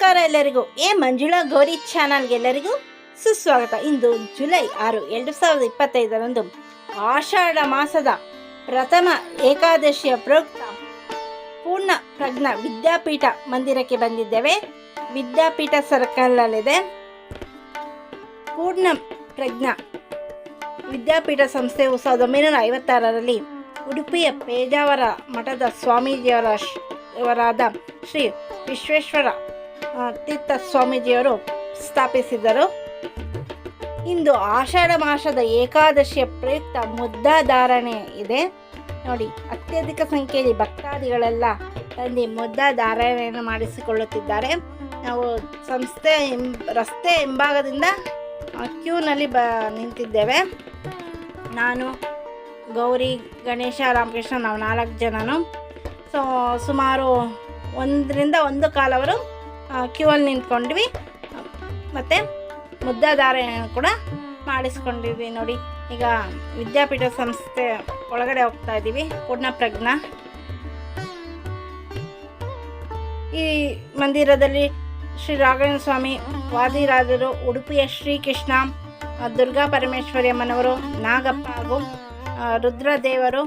ನಮಸ್ಕಾರ ಎಲ್ಲರಿಗೂ. ಮಂಜುಳಾ ಗೌರಿ ಚಾನಲ್ಗೆ ಎಲ್ಲರಿಗೂ ಸುಸ್ವಾಗತ. ಇಂದು ಜುಲೈ 6, 2025 ಆಷಾಢ ಮಾಸದ ಪ್ರಥಮ ಏಕಾದಶಿಯ ಪ್ರಯುಕ್ತ ಪೂರ್ಣ ಪ್ರಜ್ಞಾ ವಿದ್ಯಾಪೀಠ ಮಂದಿರಕ್ಕೆ ಬಂದಿದ್ದೇವೆ. ವಿದ್ಯಾಪೀಠ ಸರ್ಕಲಲ್ಲಿದೆ. ಪೂರ್ಣ ಪ್ರಜ್ಞಾ ವಿದ್ಯಾಪೀಠ ಸಂಸ್ಥೆಯು 1956ರಲ್ಲಿ ಉಡುಪಿಯ ಪೇಜಾವರ ಮಠದ ಸ್ವಾಮೀಜಿಯವರಾದ ಶ್ರೀ ವಿಶ್ವೇಶ್ವರ ತೀರ್ಥ ಸ್ವಾಮೀಜಿಯವರು ಸ್ಥಾಪಿಸಿದರು. ಇಂದು ಆಷಾಢ ಮಾಸದ ಏಕಾದಶಿಯ ಪ್ರಯುಕ್ತ ಮುದ್ದಾಧಾರಣೆ ಇದೆ ನೋಡಿ. ಅತ್ಯಧಿಕ ಸಂಖ್ಯೆಯಲ್ಲಿ ಭಕ್ತಾದಿಗಳೆಲ್ಲ ತಂದು ಮುದ್ದಾಧಾರಣೆಯನ್ನು ಮಾಡಿಸಿಕೊಳ್ಳುತ್ತಿದ್ದಾರೆ. ನಾವು ಸಂಸ್ಥೆ ರಸ್ತೆ ಹಿಂಭಾಗದಿಂದ ಕ್ಯೂನಲ್ಲಿ ನಿಂತಿದ್ದೇವೆ. ನಾನು, ಗೌರಿ, ಗಣೇಶ, ರಾಮಕೃಷ್ಣ, ನಾವು 4 ಜನನು. ಸುಮಾರು 1:15 ಕ್ಯೂ ಅಲ್ಲಿ ನಿಂತ್ಕೊಂಡ್ವಿ. ಮತ್ತು ಮುದ್ದಾಧಾರಣೆಯನ್ನು ಕೂಡ ಮಾಡಿಸ್ಕೊಂಡಿದ್ವಿ ನೋಡಿ. ಈಗ ವಿದ್ಯಾಪೀಠ ಸಂಸ್ಥೆ ಒಳಗಡೆ ಹೋಗ್ತಾ ಇದ್ದೀವಿ. ಪೂರ್ಣ ಪ್ರಜ್ಞಾ ಈ ಮಂದಿರದಲ್ಲಿ ಶ್ರೀ ರಾಘವೇಂದ್ರ ಸ್ವಾಮಿ ವಾದಿರಾಜರು, ಉಡುಪಿಯ ಶ್ರೀಕೃಷ್ಣ, ದುರ್ಗಾ ಪರಮೇಶ್ವರಿ ಅಮ್ಮನವರು, ನಾಗಪ್ಪ ಹಾಗೂ ರುದ್ರದೇವರು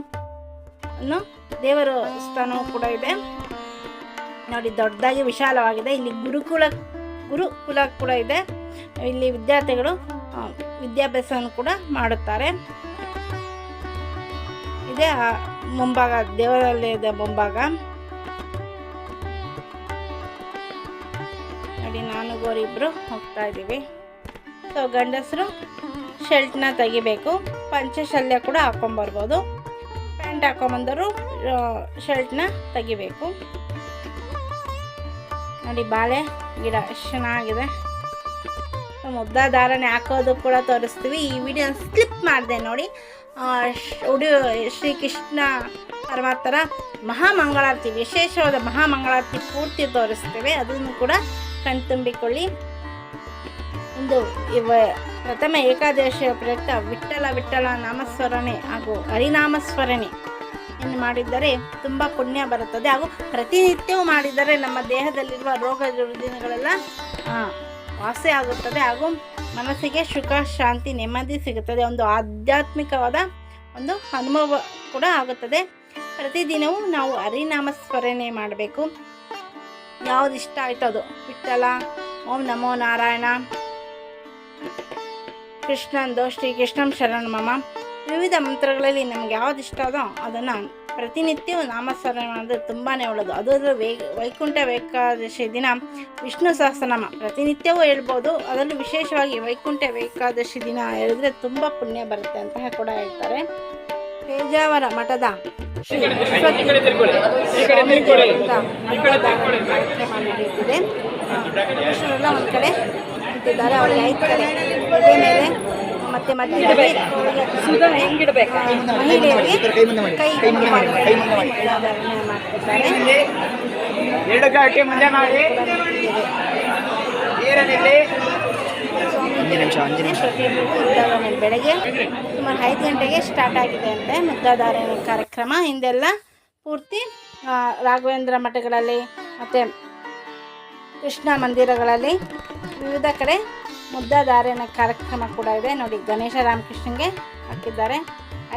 ದೇವರ ಸ್ಥಾನವೂ ಕೂಡ ಇದೆ ನೋಡಿ. ದೊಡ್ಡದಾಗಿ ವಿಶಾಲವಾಗಿದೆ. ಇಲ್ಲಿ ಗುರುಕುಲ ಕೂಡ ಇದೆ. ಇಲ್ಲಿ ವಿದ್ಯಾರ್ಥಿಗಳು ವಿದ್ಯಾಭ್ಯಾಸವನ್ನು ಕೂಡ ಮಾಡುತ್ತಾರೆ. ಇದೇ ಮುಂಭಾಗ, ದೇವರಲ್ಲಿ ಇದೆ ಮುಂಭಾಗ ನೋಡಿ. ನಾನು ಗೌರಿ ಇಬ್ಬರು ಹೋಗ್ತಾ ಇದ್ದೀವಿ. ಗಂಡಸರು ಶರ್ಟ್ನ ತೆಗಿಬೇಕು. ಪಂಚಶಲ್ಯ ಕೂಡ ಹಾಕೊಂಬರ್ಬೋದು. ಪ್ಯಾಂಟ್ ಹಾಕೊಂಬಂದರು ಶರ್ಟ್ನ ತೆಗಿಬೇಕು ನೋಡಿ. ಬಾಳೆ ಗಿಡ ಎಷ್ಟು ಚೆನ್ನಾಗಿದೆ. ಮುದ್ದಾಧಾರಣೆ ಹಾಕೋದು ಕೂಡ ತೋರಿಸ್ತೀವಿ. ಈ ವಿಡಿಯೋ ಸ್ಲಿಪ್ ಮಾಡಿದೆ ನೋಡಿ. ಶ್ರೀಕೃಷ್ಣ ಪರಮಾತ್ಮರ ಮಹಾಮಂಗಳಾರತಿ, ವಿಶೇಷವಾದ ಮಹಾಮಂಗಳಾರತಿ ಪೂರ್ತಿ ತೋರಿಸ್ತೇವೆ. ಅದನ್ನು ಕೂಡ ಕಣ್ತುಂಬಿಕೊಳ್ಳಿ. ಇಂದು ಪ್ರಥಮ ಏಕಾದಶಿಯ ಪ್ರಯುಕ್ತ ವಿಠ್ಠಲ ನಾಮಸ್ಮರಣೆ ಹಾಗೂ ಹರಿನಾಮಸ್ಮರಣೆ ಮಾಡಿದ್ದರೆ ತುಂಬ ಪುಣ್ಯ ಬರುತ್ತದೆ. ಹಾಗೂ ಪ್ರತಿನಿತ್ಯವೂ ಮಾಡಿದರೆ ನಮ್ಮ ದೇಹದಲ್ಲಿರುವ ರೋಗ ರುಜಿನಗಳೆಲ್ಲ ವಾಸಿ ಆಗುತ್ತದೆ. ಹಾಗೂ ಮನಸ್ಸಿಗೆ ಸುಖ, ಶಾಂತಿ, ನೆಮ್ಮದಿ ಸಿಗುತ್ತದೆ. ಒಂದು ಆಧ್ಯಾತ್ಮಿಕವಾದ ಒಂದು ಅನುಭವ ಕೂಡ ಆಗುತ್ತದೆ. ಪ್ರತಿದಿನವೂ ನಾವು ಹರಿನಾಮಸ್ಮರಣೆ ಮಾಡಬೇಕು. ಯಾವುದು ಇಷ್ಟ ಆಯ್ತು ಅದು. ವಿಠ್ಠಲ, ಓಂ ನಮೋ ನಾರಾಯಣ, ಕೃಷ್ಣಂದು ಶ್ರೀಕೃಷ್ಣಂ ಶರಣ ಮಮ, ವಿವಿಧ ಮಂತ್ರಗಳಲ್ಲಿ ನಮ್ಗೆ ಯಾವ್ದು ಇಷ್ಟ ಅದೋ ಅದನ್ನು ಪ್ರತಿನಿತ್ಯವೂ ನಾಮಸ್ಮರಣೆ ಮಾಡೋದು ತುಂಬಾ ಒಳ್ಳೆಯದು. ಅದು ವೈಕುಂಠ ಏಕಾದಶಿ ದಿನ ವಿಷ್ಣು ಸಹಸ್ರನಾಮ ಪ್ರತಿನಿತ್ಯವೂ ಹೇಳ್ಬೋದು. ಅದರಲ್ಲೂ ವಿಶೇಷವಾಗಿ ವೈಕುಂಠ ಏಕಾದಶಿ ದಿನ ಹೇಳಿದ್ರೆ ತುಂಬ ಪುಣ್ಯ ಬರುತ್ತೆ ಅಂತ ಕೂಡ ಹೇಳ್ತಾರೆ. ಪೇಜಾವರ ಮಠದ ಶ್ರೀ ಕಾರ್ಯಕ್ರಮ ನಡೆಯುತ್ತಿದೆ. ಪುರುಷರೆಲ್ಲ ಒಂದು ಕಡೆ ನಿಂತಿದ್ದಾರೆ. ಅವರಿಗೆ 5 ಕಡೆ ಎದೆ ಮೇಲೆ ಮತ್ತೆ ಮಧ್ಯದಲ್ಲಿ ಮಹಿಳೆಯರಿಗೆ ಕೈ ಬೆಳಗ್ಗೆ ಸುಮಾರು 5 ಗಂಟೆಗೆ ಸ್ಟಾರ್ಟ್ ಆಗಿದೆ ಅಂತೆ ಮುದ್ದಾಧಾರಣೆ ಕಾರ್ಯಕ್ರಮ. ಹಿಂದೆಲ್ಲ ಪೂರ್ತಿ ರಾಘವೇಂದ್ರ ಮಠಗಳಲ್ಲಿ ಮತ್ತು ಕೃಷ್ಣ ಮಂದಿರಗಳಲ್ಲಿ ವಿವಿಧ ಕಡೆ ಮುದ್ದಾಧಾರಣೆ ಕಾರ್ಯಕ್ರಮ ಕೂಡ ಇದೆ ನೋಡಿ. ಗಣೇಶ, ರಾಮಕೃಷ್ಣಂಗೆ ಹಾಕಿದ್ದಾರೆ.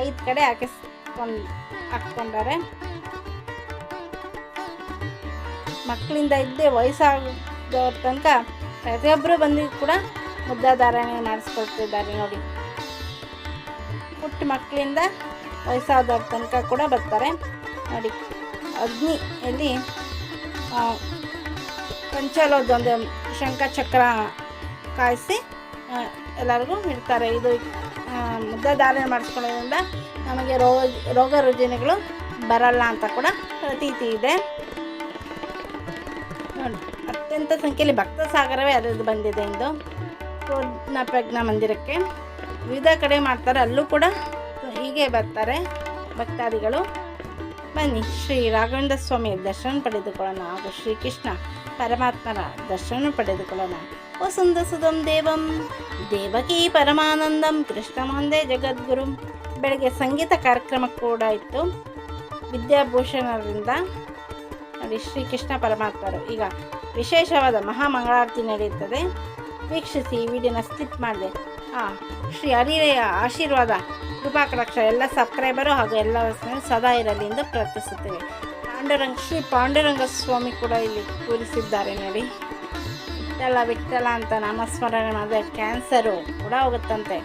5 ಕಡೆ ಹಾಕ್ಕೊಂಡಾರೆ. ಮಕ್ಕಳಿಂದ ಇದ್ದೇ ವಯಸ್ಸಾದವ್ರ ತನಕ ಪ್ರತಿಯೊಬ್ಬರು ಬಂದು ಕೂಡ ಮುದ್ದಾಧಾರಣೆ ಮಾಡಿಸ್ಕೊಳ್ತಿದ್ದಾರೆ ನೋಡಿ. ಪುಟ್ಟ ಮಕ್ಕಳಿಂದ ವಯಸ್ಸಾದವ್ರ ತನಕ ಕೂಡ ಬರ್ತಾರೆ ನೋಡಿ. ಅಗ್ನಿಯಲ್ಲಿ ಪಂಚಾಲೋದೊಂದು ಶಂಖ ಚಕ್ರ ಕಾಯಿಸಿ ಎಲ್ಲರಿಗೂ ಇಡ್ತಾರೆ. ಇದು ಮುದ್ದಾಧಾರಣೆ ಮಾಡಿಸ್ಕೊಳ್ಳೋದ್ರಿಂದ ನಮಗೆ ರೋಗ ರುಜಿನಗಳು ಬರಲ್ಲ ಅಂತ ಕೂಡ ಪ್ರತೀತಿ ಇದೆ ನೋಡಿ. ಅತ್ಯಂತ ಸಂಖ್ಯೆಯಲ್ಲಿ ಭಕ್ತ ಸಾಗರವೇ ಅದರದ್ದು ಬಂದಿದೆ. ಇಂದು ಪೂರ್ಣ ಪ್ರಜ್ಞಾ ಮಂದಿರಕ್ಕೆ ವಿವಿಧ ಕಡೆ ಮಾಡ್ತಾರೆ. ಅಲ್ಲೂ ಕೂಡ ಹೀಗೆ ಬರ್ತಾರೆ ಭಕ್ತಾದಿಗಳು. ಬನ್ನಿ ಶ್ರೀ ರಾಘವೇಂದ್ರ ಸ್ವಾಮಿಯ ದರ್ಶನ ಪಡೆದುಕೊಳ್ಳೋಣ ಹಾಗೂ ಶ್ರೀಕೃಷ್ಣ ಪರಮಾತ್ಮರ ದರ್ಶನ ಪಡೆದುಕೊಳ್ಳೋಣ. ವಸುಂಧ ಸುಧಂ ದೇವಂ ದೇವಕೀ ಪರಮಾನಂದಂ ಕೃಷ್ಣಮಂದೇ ಜಗದ್ಗುರು. ಬೆಳಗ್ಗೆ ಸಂಗೀತ ಕಾರ್ಯಕ್ರಮ ಕೂಡ ಇತ್ತು ವಿದ್ಯಾಭೂಷಣರಿಂದ. ನೋಡಿ ಶ್ರೀಕೃಷ್ಣ ಪರಮಾತ್ಮರು ಈಗ ವಿಶೇಷವಾದ ಮಹಾಮಂಗಳಾರತಿ ನಡೆಯುತ್ತದೆ. ವೀಕ್ಷಿಸಿ. ಈ ವಿಡಿಯೋನ ಸ್ಕಿಪ್ ಮಾಡಿದೆ. ಶ್ರೀ ಹರಿಯ ಆಶೀರ್ವಾದ ಕೃಪಾಕಟಾಕ್ಷ ಎಲ್ಲ ಸಬ್ಸ್ಕ್ರೈಬರು ಹಾಗೂ ಎಲ್ಲ ಸದಾ ಇರಲಿ ಎಂದು ಪ್ರಾರ್ಥಿಸುತ್ತೇವೆ. ಶ್ರೀ ಪಾಂಡುರಂಗ ಸ್ವಾಮಿ ಕೂಡ ಇಲ್ಲಿ ಕೂರಿಸಿದ್ದಾರೆ ನೋಡಿ. ವಿಠ್ಠಲ ಅಂತ ನಾಮಸ್ಮರಣೆ ಮಾಡಿದ್ರೆ ಕ್ಯಾನ್ಸರು ಕೂಡ ಹೋಗುತ್ತಂತೆ.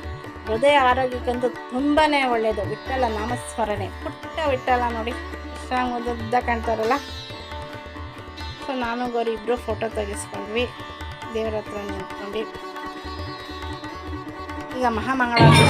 ಹೃದಯ ಆರೋಗ್ಯಕ್ಕಂತೂ ತುಂಬಾ ಒಳ್ಳೆಯದು ವಿಠ್ಠಲ ನಾಮಸ್ಮರಣೆ. ಪುಟ್ಟ ವಿಠ್ಠಲ ನೋಡಿ ಚೆನ್ನಾಗಿ ಉದ್ದ ಕಾಣ್ತಾರಲ್ಲ. ಸೊ ನಾನು ಗೌರಿ ಇಬ್ಬರು ಫೋಟೋ ತೆಗೆಸ್ಕೊಂಡ್ವಿ, ದೇವರ ಹತ್ರ ನಿಂತ್ಕೊಂಡು. ಈಗ ಮಹಾಮಂಗಳಾರತಿ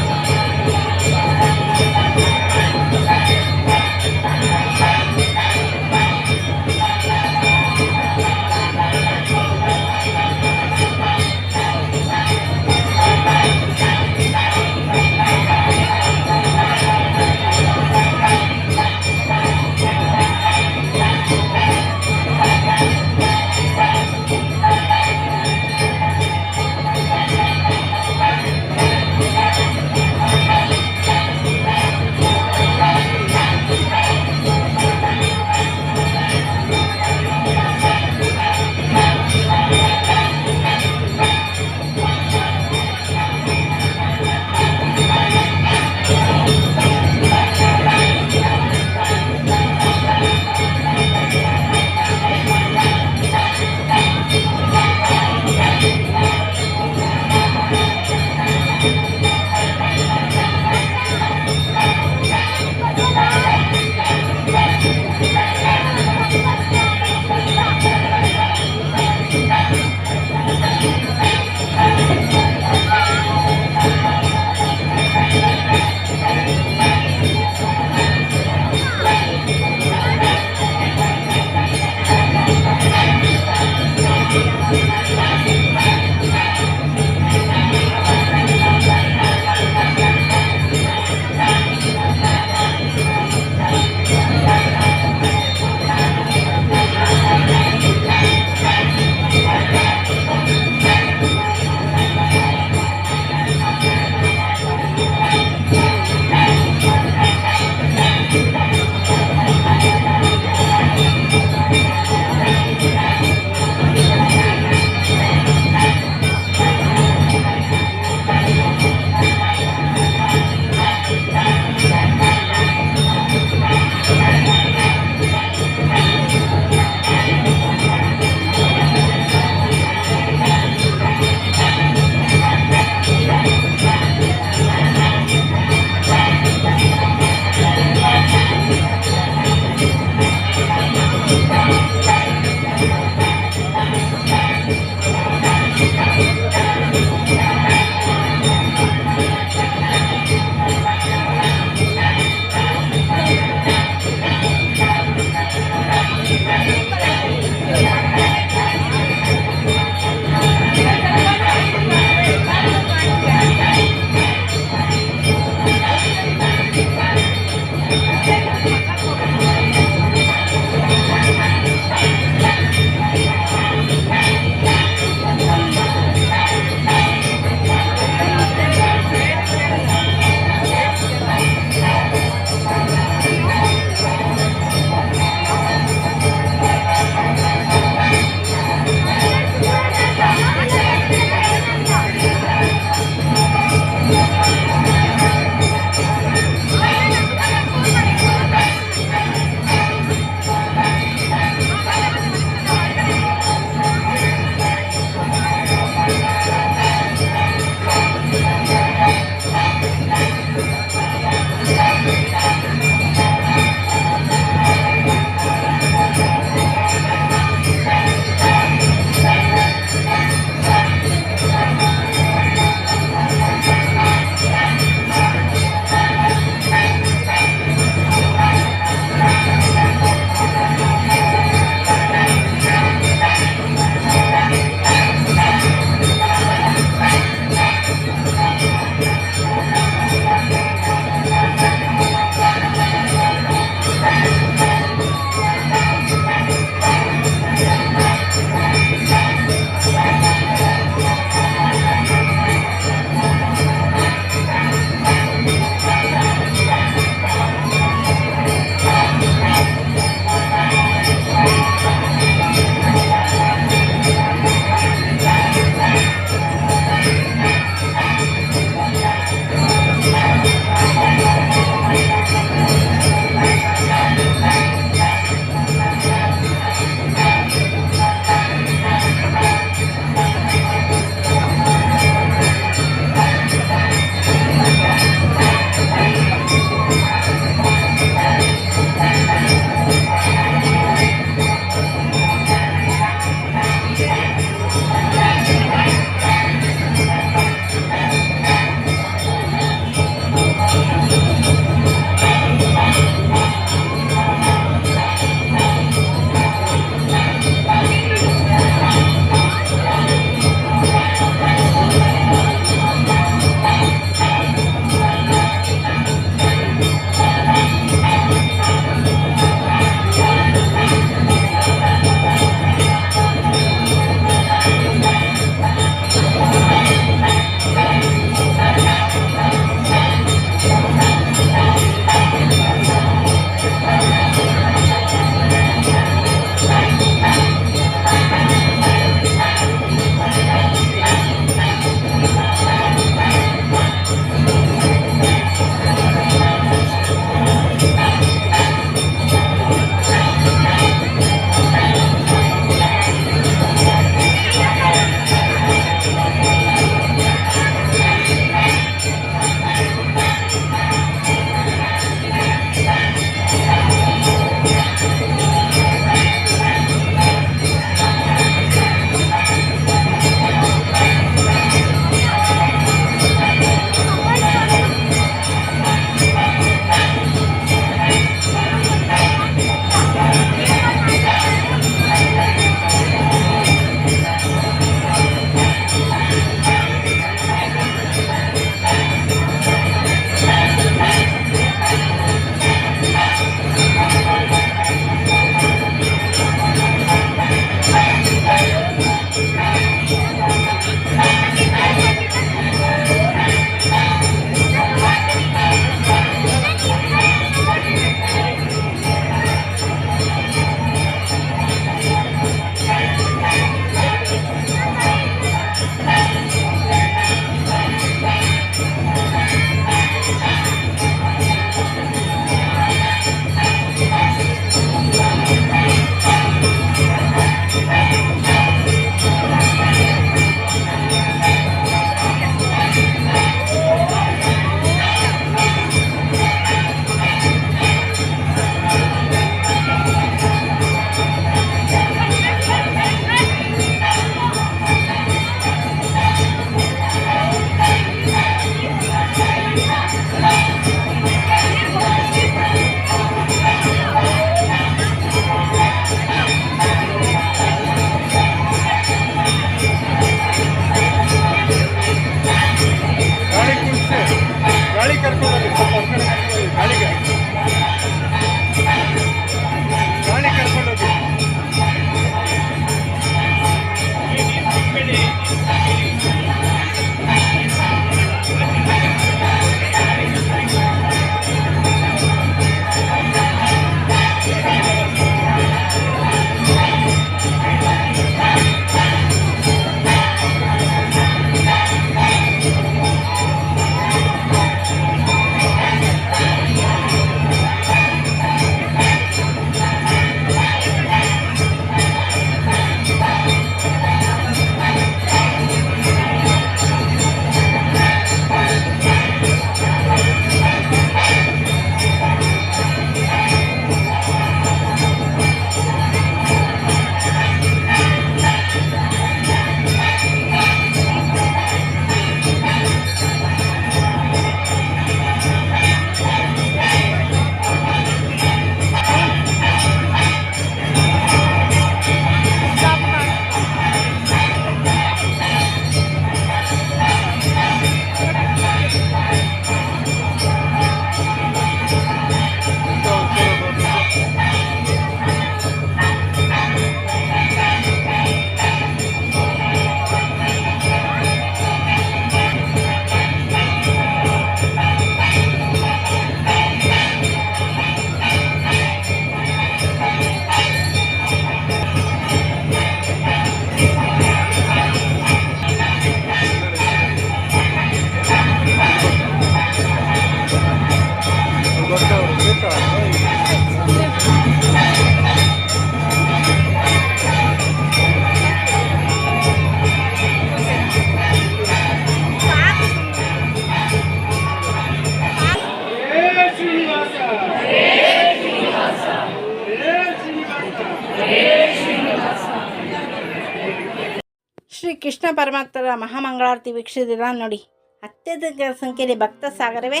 ಕೃಷ್ಣ ಪರಮಾತ್ಮರ ಮಹಾಮಂಗಳಾರತಿ ವೀಕ್ಷಿಸಿದ ನೋಡಿ, ಅತ್ಯಧಿಕ ಸಂಖ್ಯೆಯಲ್ಲಿ ಭಕ್ತ ಸಾಗರವೇ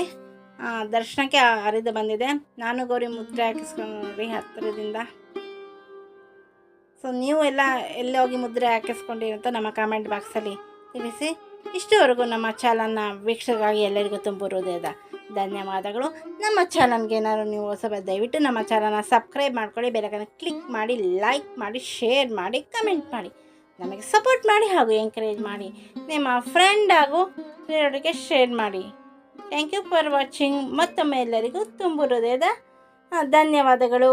ದರ್ಶನಕ್ಕೆ ಹರಿದು ಬಂದಿದೆ. ನಾನು ಗೌರಿ ಮುದ್ರೆ ಹಾಕಿಸ್ಕೊಂಡ್ರಿ ಹತ್ತಿರದಿಂದ. ಸೊ ನೀವು ಎಲ್ಲ ಎಲ್ಲಿ ಹೋಗಿ ಮುದ್ರೆ ಹಾಕಿಸ್ಕೊಂಡಿರಿ ಅಂತ ನಮ್ಮ ಕಾಮೆಂಟ್ ಬಾಕ್ಸಲ್ಲಿ ತಿಳಿಸಿ. ಇಷ್ಟುವರೆಗೂ ನಮ್ಮ ಚಾನಲ್ನ ವೀಕ್ಷಕರಾಗಿ ಎಲ್ಲರಿಗೂ ತುಂಬ ಹೃದಯದ ಧನ್ಯವಾದಗಳು. ನಮ್ಮ ಚಾನಲ್ಗೆ ಏನಾದ್ರು ನೀವು ಹೊಸಬ ದಯವಿಟ್ಟು ನಮ್ಮ ಚಾನಲ್ನ ಸಬ್ಸ್ಕ್ರೈಬ್ ಮಾಡ್ಕೊಳ್ಳಿ, ಬೆಲ್ಲೈಕನ್ ಕ್ಲಿಕ್ ಮಾಡಿ, ಲೈಕ್ ಮಾಡಿ, ಶೇರ್ ಮಾಡಿ, ಕಮೆಂಟ್ ಮಾಡಿ, ನಮಗೆ ಸಪೋರ್ಟ್ ಮಾಡಿ ಹಾಗೂ ಎಂಕರೇಜ್ ಮಾಡಿ. ನಿಮ್ಮ ಫ್ರೆಂಡ್ ಹಾಗೂ ಫ್ರೆಂಡ್ಗೆ ಶೇರ್ ಮಾಡಿ. Thank you for watching. ಮತ್ತೊಮ್ಮೆ ಎಲ್ಲರಿಗೂ ತುಂಬ ಹೃದಯದ ಧನ್ಯವಾದಗಳು.